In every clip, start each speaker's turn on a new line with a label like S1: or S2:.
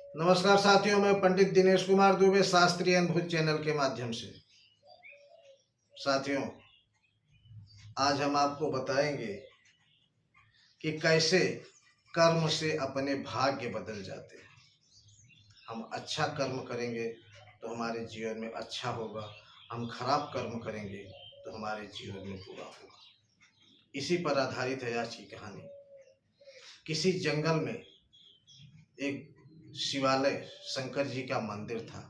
S1: नमस्कार साथियों, मैं पंडित दिनेश कुमार दुबे शास्त्रीय अनुभूत चैनल के माध्यम से। साथियों, आज हम आपको बताएंगे कि कैसे कर्म से अपने भाग्य बदल जाते हैं। हम अच्छा कर्म करेंगे तो हमारे जीवन में अच्छा होगा, हम खराब कर्म करेंगे तो हमारे जीवन में बुरा होगा। इसी पर आधारित है आज की कहानी। किसी जंगल में एक शिवालय, शंकर जी का मंदिर था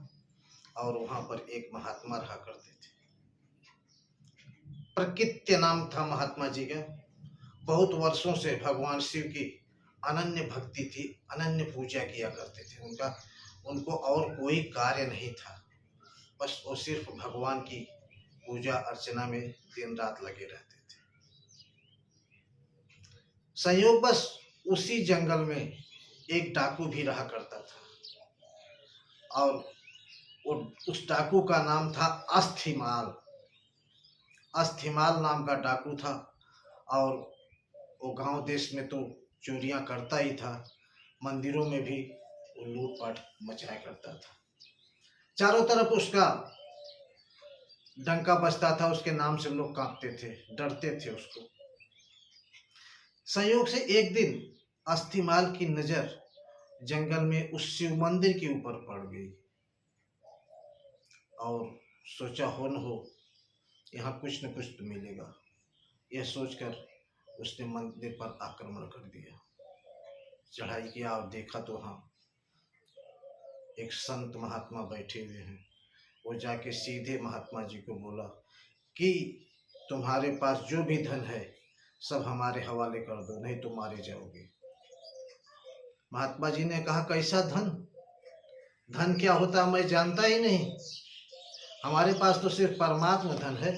S1: और वहां पर एक महात्मा रहा करते थे। प्रकृत्य नाम था महात्मा जी का। बहुत वर्षों से भगवान शिव की अनन्य भक्ति थी, अनन्य पूजा किया करते थे। उनको और कोई कार्य नहीं था, बस वो सिर्फ भगवान की पूजा अर्चना में दिन रात लगे रहते थे। संयोग बस उसी जंगल में एक डाकू भी रहा करता था और उस डाकू का नाम था अस्थिमाल। अस्थिमाल नाम का डाकू था और वो गांव देश में तो चोरियां करता ही था, मंदिरों में भी वो लूटपाट मचाया करता था। चारों तरफ उसका डंका बजता था, उसके नाम से लोग कांपते थे, डरते थे उसको। संयोग से एक दिन अस्थिमाल की नजर जंगल में उस शिव मंदिर के ऊपर पड़ गई और सोचा हो न हो यहाँ कुछ न कुछ तो मिलेगा। यह सोचकर उसने मंदिर पर आक्रमण कर दिया, चढ़ाई किया और देखा तो वहाँ एक संत महात्मा बैठे हुए हैं। वो जाके सीधे महात्मा जी को बोला कि तुम्हारे पास जो भी धन है सब हमारे हवाले कर दो, नहीं तो मारे जाओगे। महात्मा जी ने कहा, कैसा धन? धन क्या होता मैं जानता ही नहीं। हमारे पास तो सिर्फ परमात्मा धन है,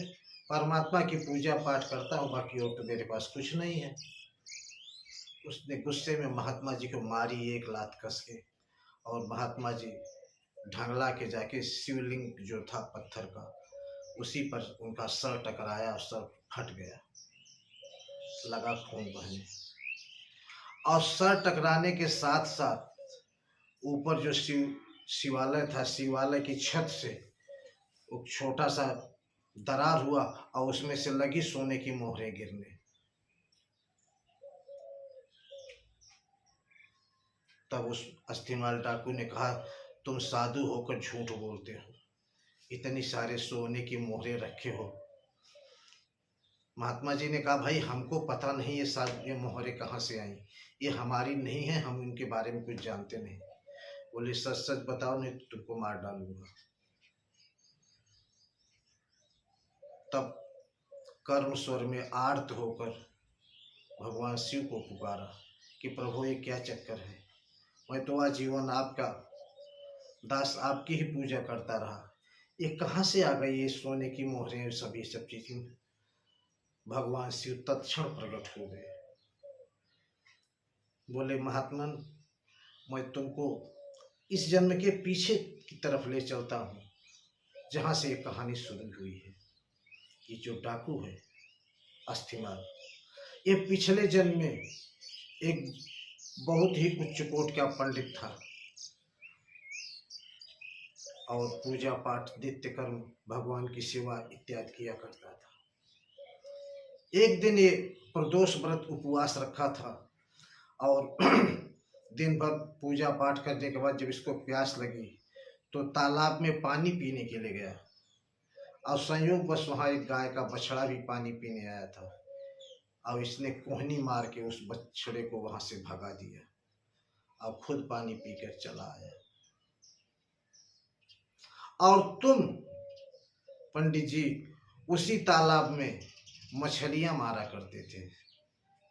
S1: परमात्मा की पूजा पाठ करता हूँ, बाकी और तो मेरे पास कुछ नहीं है। उसने गुस्से में महात्मा जी को मारी एक लात कस के और महात्मा जी ढंगला के जाके शिवलिंग जो था पत्थर का, उसी पर उनका सर टकराया और सर फट गया, लगा खून बहने। और सर टकराने के साथ साथ ऊपर जो शिवालय था, शिवालय की छत से एक छोटा सा दरार हुआ और उसमें से लगी सोने की मोहरें गिरने। तब उस अस्थिमाल डाकू ने कहा, तुम साधु होकर झूठ बोलते हो, इतनी सारे सोने की मोहरें रखे हो। महात्मा जी ने कहा, भाई हमको पता नहीं ये मोहरें कहाँ से आई, ये हमारी नहीं है, हम इनके बारे में कुछ जानते नहीं। बोले सच सच बताओ, नहीं तो तुमको मार डालूंगा। तब कर्म स्वर में आर्त होकर भगवान शिव को पुकारा कि प्रभु ये क्या चक्कर है, मैं तो आजीवन आपका दास, आपकी ही पूजा करता रहा, ये कहाँ से आ गई ये सोने की मोहरें, सभी सब चीजें। भगवान शिव तत्क्षण प्रकट हो गए। बोले महात्मन, मैं तुमको इस जन्म के पीछे की तरफ ले चलता हूँ जहाँ से ये कहानी शुरू हुई है। ये जो डाकू है अस्थिमाल, ये पिछले जन्म में एक बहुत ही उच्च कोटि का पंडित था और पूजा पाठ, नित्य कर्म, भगवान की सेवा इत्यादि किया करता था। एक दिन ये प्रदोष व्रत उपवास रखा था और दिन भर पूजा पाठ करने के बाद जब इसको प्यास लगी तो तालाब में पानी पीने के लिए गया और संयोग बस वहाँ एक गाय का बछड़ा भी पानी पीने आया था और इसने कोहनी मार के उस बछड़े को वहां से भगा दिया और खुद पानी पीकर चला आया। और तुम पंडित जी उसी तालाब में मछलियां मारा करते थे।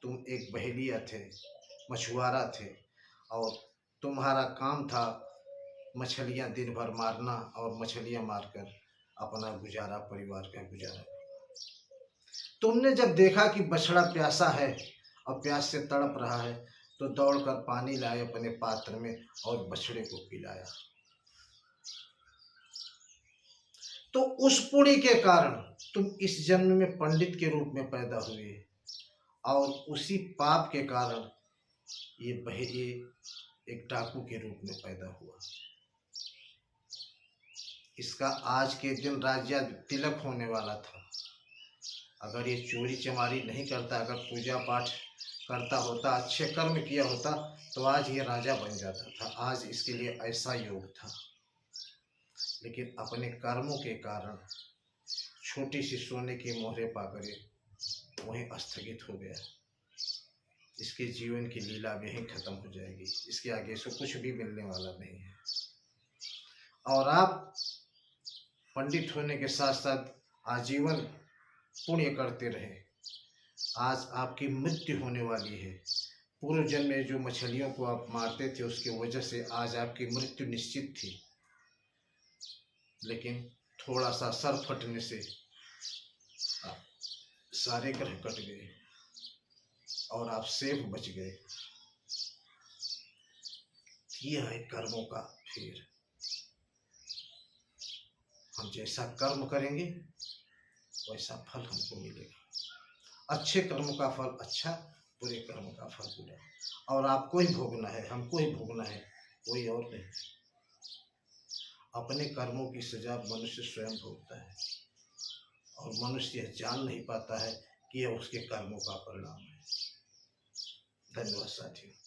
S1: तुम एक बहेलिया थे, मछुआरा थे और तुम्हारा काम था मछलियां दिन भर मारना और मछलियां मारकर अपना गुजारा, परिवार का गुजारा। तुमने जब देखा कि बछड़ा प्यासा है और प्यास से तड़प रहा है तो दौड़कर पानी लाए अपने पात्र में और बछड़े को पिलाया। तो उस पुण्य के कारण तुम इस जन्म में पंडित के रूप में पैदा हुए और उसी पाप के कारण ये एक डाकू के रूप में पैदा हुआ। इसका आज के दिन राज्य तिलक होने वाला था। अगर ये चोरी चमारी नहीं करता, अगर पूजा पाठ करता होता, अच्छे कर्म किया होता, तो आज ये राजा बन जाता था। आज इसके लिए ऐसा योग था, लेकिन अपने कर्मों के कारण छोटी सी सोने की मोहरे पाकर वहीं स्थगित हो गया। इसके जीवन की लीला में ही खत्म हो जाएगी। इसके आगे से कुछ भी मिलने वाला नहीं है। और आप पंडित होने के साथ साथ आजीवन पुण्य करते रहे। आज आपकी मृत्यु होने वाली है। पूर्व जन्म में जो मछलियों को आप मारते थे, उसकी वजह से आज आपकी मृत्यु निश्चित थी, लेकिन थोड़ा सा सर फटने से सारे ग्रह कट गए और आप सेफ बच गए। यह है कर्मों का फेर। हम जैसा कर्म करेंगे वैसा फल हमको मिलेगा। अच्छे कर्म का फल अच्छा, बुरे कर्म का फल बुरा। और आपको ही भोगना है, हमको ही भोगना है, कोई और नहीं। अपने कर्मों की सजा मनुष्य स्वयं भोगता है, और मनुष्य यह जान नहीं पाता है कि यह उसके कर्मों का परिणाम है। धन्यवाद साथियों।